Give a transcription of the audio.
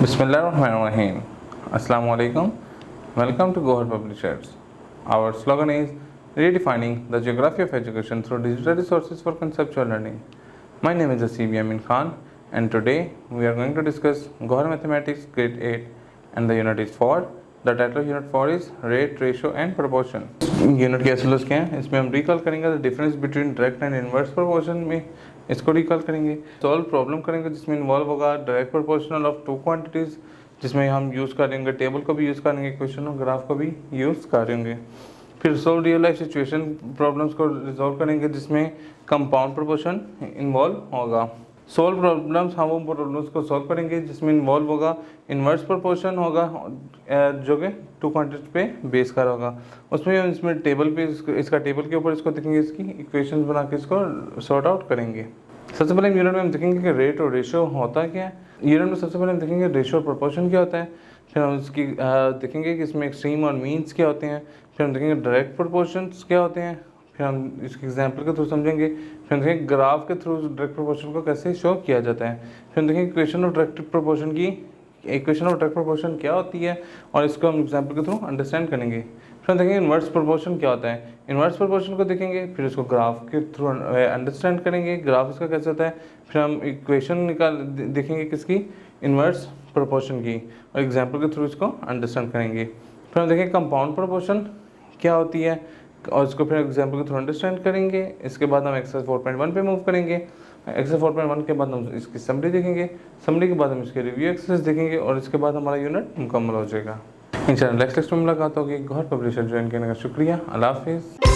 Bismillahirrahmanirrahim. Assalamu alaikum. Welcome to Gohar Publishers. Our slogan is redefining the geography of education through digital resources for conceptual learning. My name is Asib Yamin Khan, and today we are going to discuss Gohar Mathematics Grade 8, and the unit is 4. The title of unit 4 is Rate, Ratio and Proportion. Unit के एसएलओस क्या है, इसमें हम recall करेंगे the difference between direct and inverse proportion में, इसको recall करेंगे। Solve problem करेंगे जिसमें इन्वॉल्व होगा direct proportional of two quantities, जिसमें हम यूज़ करेंगे टेबल को भी यूज़ करेंगे, क्वेश्चन और ग्राफ को भी यूज़ करेंगे। फिर solve real life situation problems को रिजॉल्व करेंगे जिसमें कंपाउंड प्रोपोर्शन इन्वॉल्व होगा। सोल्व प्रॉब्लम्स, हम वो प्रॉब्लम्स को सॉल्व करेंगे जिसमें इन्वॉल्व होगा इन्वर्स प्रोपोर्शन होगा जो कि टू क्वांटिटी पे बेस कर होगा। उसमें हम इसमें टेबल पे इसका टेबल के ऊपर इसको देखेंगे, इसकी इक्वेशंस बना के इसको सॉर्ट आउट करेंगे। सबसे पहले यूनिट में हम देखेंगे कि रेट और रेशियो होता क्या है। यूनिट में सबसे पहले हम देखेंगे रेशियो और प्रोपोर्शन क्या होता है, फिर हम उसकी देखेंगे कि इसमें एक्सट्रीम और मीन्स क्या होते हैं, फिर हम देखेंगे डायरेक्ट प्रोपोर्शंस क्या होते हैं, फिर हम इसके एग्जांपल के थ्रू समझेंगे, फिर हम देखेंगे ग्राफ के थ्रू डायरेक्ट प्रोपोर्शन को कैसे शो किया जाता है, फिर हम देखेंगे इक्वेशन ऑफ डायरेक्ट प्रोपोर्शन की इक्वेशन ऑफ डायरेक्ट प्रोपोर्शन क्या होती है और इसको हम एग्जांपल के थ्रू अंडरस्टैंड करेंगे। फिर हम देखेंगे इन्वर्स प्रोपोर्शन क्या होता है, इन्वर्स प्रोपोर्शन को देखेंगे, फिर इसको ग्राफ के थ्रू अंडरस्टैंड करेंगे, ग्राफ इसका कैसे होता है, फिर हम इक्वेशन निकाल देखेंगे किसकी, इन्वर्स प्रोपोर्शन की, और एग्जाम्पल के थ्रू इसको अंडरस्टैंड करेंगे। फिर हम देखेंगे कंपाउंड प्रोपोर्शन क्या होती है और इसको फिर एग्जाम्पल के थ्रू अंडरस्टैंड करेंगे। इसके बाद हम एक्सरसाइज 4.1 पे मूव करेंगे। एक्सरसाइज 4.1 के बाद हम इसकी समरी देखेंगे, समरी के बाद हम इसके रिव्यू एक्सरसाइज देखेंगे और इसके बाद हमारा यूनिट मुकम्मल हो जाएगा। इंशाल्लाह नेक्स्ट में मुलाकात होगी। गौहर पब्लिशर ज्वाइन करने का शुक्रिया। अल्लाह हाफिज़।